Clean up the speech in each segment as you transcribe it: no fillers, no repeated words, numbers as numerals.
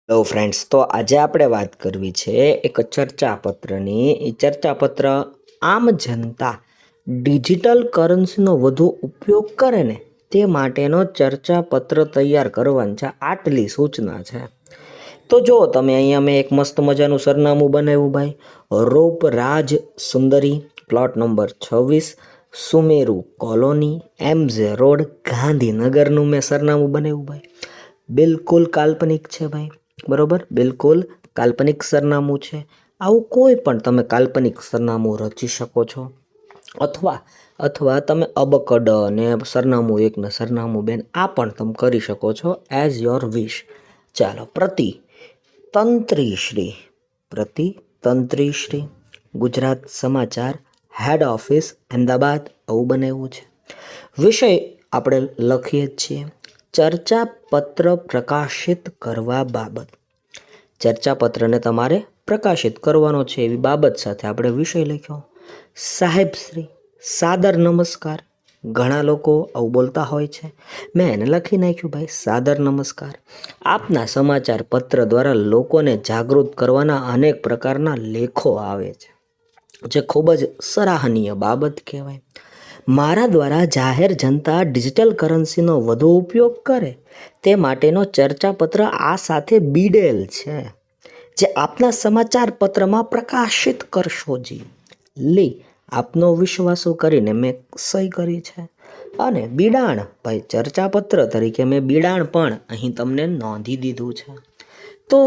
Hello friends, તો આજે આપણે વાત કરવી છે એક ચર્ચાપત્રની. એ ચર્ચાપત્ર આમ જનતા ડિજિટલ કરન્સીનો વધુ ઉપયોગ કરે ને તે માટેનો ચર્ચાપત્ર તૈયાર કરવાની છે. આટલી સૂચના છે. તો જો તમે અહીંયા મેં એક મસ્ત મજાનું સરનામું બનાવ્યું ભાઈ. Rupraj Sundari, plot number 26, Sumeru colony, MJ road, ગાંધીનગરનું મેં સરનામું બનાવ્યું ભાઈ. બિલકુલ કાલ્પનિક છે ભાઈ, બરોબર. બિલકુલ કાલ્પનિક સરનામું છે. આવું કોઈ પણ તમે કાલ્પનિક સરનામું રચી શકો છો, અથવા અથવા તમે અબકડ ને સરનામું 1 ને સરનામું 2 આ પણ તમે કરી શકો છો એઝ યોર વિશ. ચાલો, પ્રતિ તંત્રીશ્રી ગુજરાત સમાચાર, હેડ ઓફિસ અમદાવાદ, આવું બનાવ્યું છે. વિષય આપણે લખીએ જ છીએ, ચર્ચાપત્ર પ્રકાશિત કરવા બાબત. ચર્ચાપત્રને તમારે પ્રકાશિત કરવાનો છે એવી બાબત સાથે આપણે વિષય લખ્યો. સાહેબશ્રી, સાદર નમસ્કાર. ઘણા લોકો આવું બોલતા હોય છે, મેં એને લખી નાખ્યું ભાઈ, સાદર નમસ્કાર. આપના સમાચાર પત્ર દ્વારા લોકોને જાગૃત કરવાના અનેક પ્રકારના લેખો આવે છે, જે ખૂબ જ સરાહનીય બાબત કહેવાય. મારા દ્વારા જાહેર જનતા ડિજિટલ કરન્સીનો વધુ ઉપયોગ કરે તે માટેનો ચર્ચાપત્ર આ સાથે બીડેલ છે, જે આપના સમાચાર પત્રમાં પ્રકાશિત કરશો જી. લી આપનો વિશ્વાસો કરીને મેં સહી કરી છે, અને બિડાણ ભાઈ ચર્ચાપત્ર તરીકે મેં બિડાણ પણ અહીં તમને નોંધી દીધું છે. તો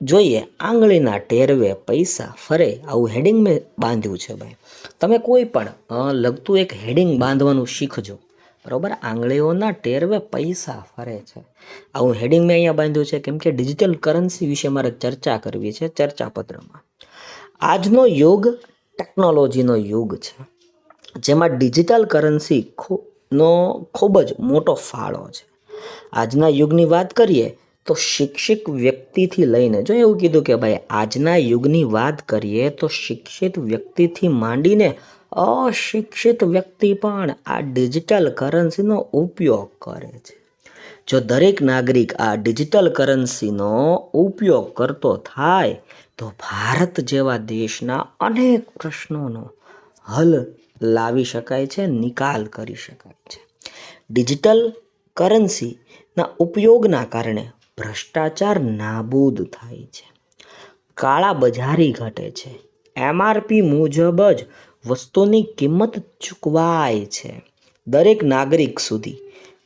જોઈએ, આંગળીના ટેરવે પૈસા ફરે આવું હેડિંગ મેં બાંધ્યું છે ભાઈ. તમે કોઈ પણ લગતું એક હેડિંગ બાંધવાનું શીખજો, બરાબર. આંગળીઓના ટેરવે પૈસા ફરે છે આવું હેડિંગ મેં અહીંયા બાંધ્યું છે, કેમ કે ડિજિટલ કરન્સી વિશે મારે ચર્ચા કરવી છે ચર્ચાપત્રમાં. આજનો યુગ ટેકનોલોજીનો યુગ છે, જેમાં ડિજિટલ કરન્સી નો ખૂબ જ મોટો ફાળો છે. આજના યુગની વાત કરીએ તો શિક્ષિત વ્યક્તિથી લઈને, જો એવું કીધું કે ભાઈ આજના યુગની વાત કરીએ તો શિક્ષિત વ્યક્તિથી માંડીને અશિક્ષિત વ્યક્તિ પણ આ ડિજિટલ કરન્સીનો ઉપયોગ કરે છે. જો દરેક નાગરિક આ ડિજિટલ કરન્સીનો ઉપયોગ કરતો થાય તો ભારત જેવા દેશના અનેક પ્રશ્નોનો હલ લાવી શકાય છે, નિકાલ કરી શકાય છે. ડિજિટલ કરન્સીના ઉપયોગના કારણે ભ્રષ્ટાચાર નાબૂદ થાય છે, કાળા બજારી ઘટે છે, MRP મુજબ જ વસ્તુની કિંમત ચૂકવાય છે, દરેક નાગરિક સુધી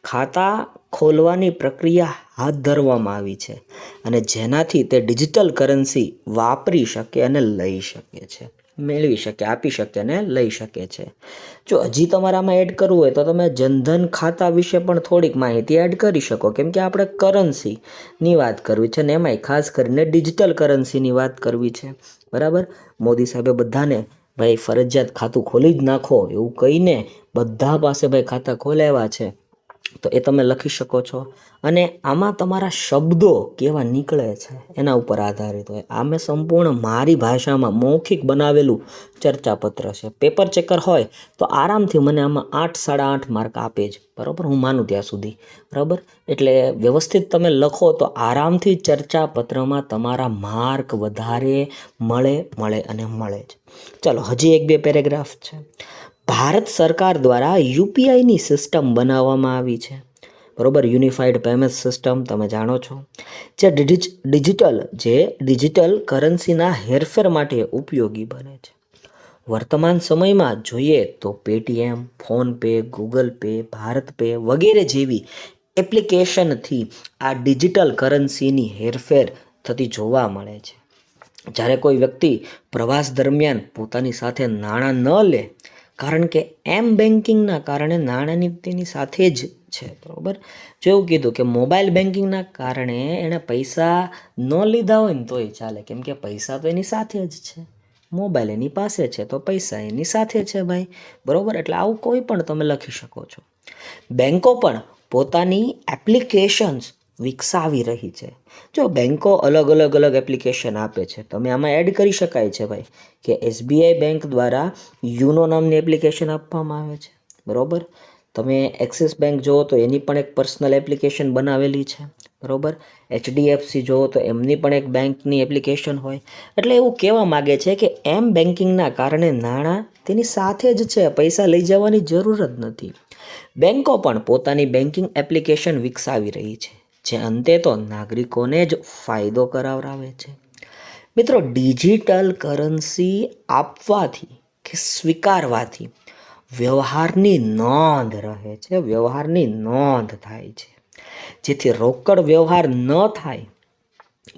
ખાતા ખોલવાની પ્રક્રિયા હાથ ધરવામાં આવી છે, અને જેનાથી તે ડિજિટલ કરન્સી વાપરી શકે અને લઈ શકે છે, મેળવી શકે, આપી શકે અને લઈ શકે છે. જો હજી તમારામાં એડ કરવું હોય તો તમે જનધન ખાતા વિશે પણ થોડીક માહિતી એડ કરી શકો, કેમ કે આપણે કરન્સીની વાત કરવી છે ને એમાંય ખાસ કરીને ડિજિટલ કરન્સીની વાત કરવી છે, બરાબર. મોદી સાહેબે બધાને ભાઈ ફરજિયાત ખાતું ખોલી જ નાખો એવું કહીને બધા પાસે ભાઈ ખાતા ખોલાવ્યા છે, તો એ તમે લખી શકો છો. અને આમાં તમારા શબ્દો કેવા નીકળે છે એના ઉપર આધારિત હોય. આ મેં સંપૂર્ણ મારી ભાષામાં મૌખિક બનાવેલું ચર્ચાપત્ર છે. પેપર ચેકર હોય તો આરામથી મને આમાં 8 8.5 માર્ક આપે જ, બરાબર, હું માનું ત્યાં સુધી, બરાબર. એટલે વ્યવસ્થિત તમે લખો તો આરામથી ચર્ચાપત્રમાં તમારા માર્ક વધારે મળે જ. ચાલો, હજી 1-2 પેરેગ્રાફ છે. ભારત સરકાર દ્વારા UPIની સિસ્ટમ બનાવવામાં આવી છે, બરોબર. યુનિફાઈડ પેમેન્ટ સિસ્ટમ તમે જાણો છો, જે ડિજિટલ કરન્સીના હેરફેર માટે ઉપયોગી બને છે. વર્તમાન સમયમાં જોઈએ તો Paytm, PhonePe, Google pay, Bharat pay વગેરે જેવી એપ્લિકેશનથી આ ડિજિટલ કરન્સીની હેરફેર થતી જોવા મળે છે. જ્યારે કોઈ વ્યક્તિ પ્રવાસ દરમિયાન પોતાની સાથે નાણાં ન લે, કારણ કે બેન્કિંગના કારણે નાણાંની તેની સાથે જ છે, બરાબર. જો એવું કીધું કે મોબાઈલ બેન્કિંગના કારણે એણે પૈસા ન લીધા હોય ને તોય ચાલે, કેમ કે પૈસા તો એની સાથે જ છે, મોબાઈલ એની પાસે છે તો પૈસા એની સાથે છે ભાઈ, બરાબર. એટલે આવું કોઈ પણ તમે લખી શકો છો. બેન્કો પણ પોતાની એપ્લિકેશન્સ વિકસાવી રહી છે. જો બેન્કો અલગ અલગ એપ્લિકેશન આપે છે, તમે આમાં એડ કરી શકાય છે ભાઈ, કે SBI બેંક દ્વારા યુનો નામની એપ્લિકેશન આપવામાં આવે છે, બરાબર. તમે એક્સિસ બેંક જુઓ તો એની પણ એક પર્સનલ એપ્લિકેશન બનાવેલી છે, બરાબર. HDFC જુઓ તો એમની પણ એક બેંકની એપ્લિકેશન હોય. એટલે એવું કહેવા માગે છે કે એમ બેન્કિંગના કારણે નાણાં તેની સાથે જ છે, પૈસા લઈ જવાની જરૂર જ નથી. બેન્કો પણ પોતાની બેન્કિંગ એપ્લિકેશન વિકસાવી રહી છે, જે અંતે તો નાગરિકોને જ ફાયદો કરાવરાવે છે. મિત્રો, ડિજિટલ કરન્સી આપવાથી કે સ્વીકારવાથી વ્યવહારની નોંધ રહે છે, વ્યવહારની નોંધ થાય છે, જેથી રોકડ વ્યવહાર ન થાય,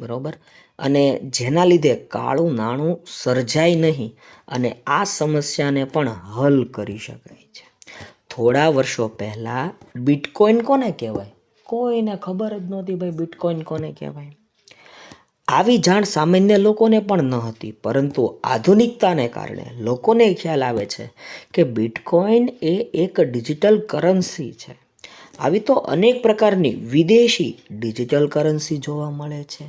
બરાબર, અને જેના લીધે કાળું નાણું સર્જાય નહીં અને આ સમસ્યાને પણ હલ કરી શકાય છે. થોડા વર્ષો પહેલાં બિટકોઇન કોને કહેવાય? કોઈને ખબર જ નહોતી ભાઈ બિટકોઇન કોને કહેવાય. આવી જાણ સામાન્ય લોકોને પણ ન હતી, પરંતુ આધુનિકતાને કારણે લોકોને ખ્યાલ આવે છે કે બિટકોઇન એ એક ડિજિટલ કરન્સી છે. આવી તો અનેક પ્રકારની વિદેશી ડિજિટલ કરન્સી જોવા મળે છે,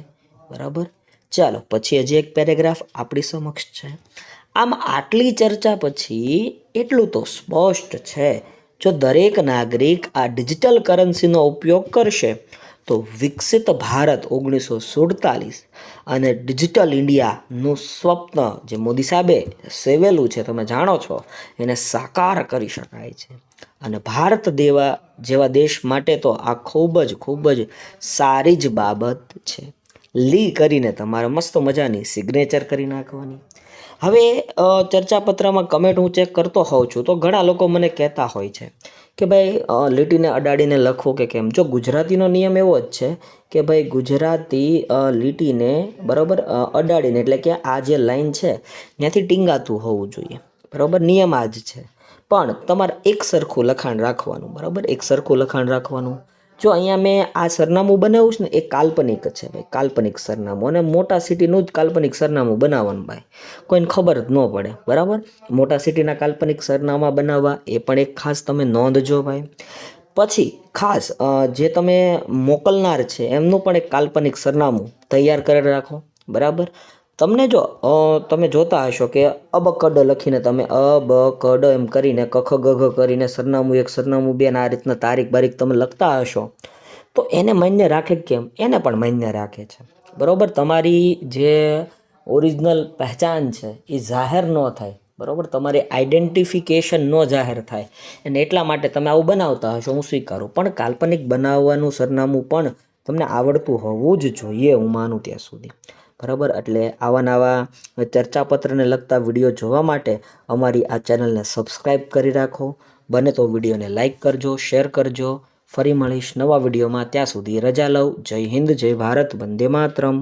બરાબર. ચાલો પછી હજી એક પેરેગ્રાફ આપણી સમક્ષ છે. આમ આટલી ચર્ચા પછી એટલું તો સ્પષ્ટ છે, જો દરેક નાગરિક આ ડિજિટલ કરન્સીનો ઉપયોગ કરશે તો વિકસિત ભારત 1947 અને ડિજિટલ ઇન્ડિયાનું સ્વપ્ન જે મોદી સાહેબે સેવેલું છે, તમે જાણો છો, એને સાકાર કરી શકાય છે. અને ભારત જેવા દેશ માટે તો આ ખૂબ જ સારી જ બાબત છે. લી કરીને તમારે મસ્ત મજાની સિગ્નેચર કરી નાખવાની. હવે ચર્ચાપત્રમાં કમેન્ટ હું ચેક કરતો હોઉં છું તો ઘણા લોકો મને કહેતા હોય છે કે ભાઈ લીટીને અડાડીને લખો કે કેમ. જો ગુજરાતીનો નિયમ એવો જ છે કે ભાઈ ગુજરાતી લીટીને બરાબર અડાડીને, એટલે કે આ જે લાઈન છે ત્યાંથી ટીંગાતું હોવું જોઈએ, બરાબર. નિયમ આ જ છે. પણ તમારે એક સરખું લખાણ રાખવાનું, બરાબર, એક સરખું લખાણ રાખવાનું. જો અહીંયા મેં આ સરનામું બનાવ્યું છે ને એ કાલ્પનિક છે ભાઈ, કાલ્પનિક સરનામું, અને મોટા સિટીનું જ કાલ્પનિક સરનામું બનાવવાનું ભાઈ, કોઈને ખબર જ ન પડે, બરાબર. મોટા સિટીના કાલ્પનિક સરનામા બનાવવા એ પણ એક ખાસ તમે નોંધજો ભાઈ. પછી ખાસ જે તમે મોકલનાર છે એમનું પણ એક કાલ્પનિક સરનામું તૈયાર કરી રાખો, બરાબર. તમને જો તમે જોતા હશો કે અબકડ લખીને તમે અબકડ એમ કરીને કખ ગઘ કરીને સરનામું 1 સરનામું 2 આ રીતના તારીખ બારીખ તમે લખતા હશો તો એને માન્ય રાખે કેમ? એને પણ માન્ય રાખે છે, બરાબર. તમારી જે ઓરિજિનલ પહેચાન છે એ જાહેર ન થાય, બરાબર, તમારી આઈડેન્ટિફિકેશન ન જાહેર થાય, અને એટલા માટે તમે આવું બનાવતા હશો, હું સ્વીકારું. પણ કાલ્પનિક બનાવવાનું સરનામું પણ તમને આવડતું હોવું જ જોઈએ, હું માનું ત્યાં સુધી, બરાબર. એટલે આવા ચર્ચાપત્રને લગતા વિડીયો જોવા માટે અમારી આ ચેનલને સબસ્ક્રાઈબ કરી રાખો. બને તો વિડીયોને લાઈક કરજો, શેર કરજો. ફરી મળીશ નવા વિડીયોમાં, ત્યાં સુધી રજા લઉં. જય હિન્દ, જય ભારત, વંદે માતરમ.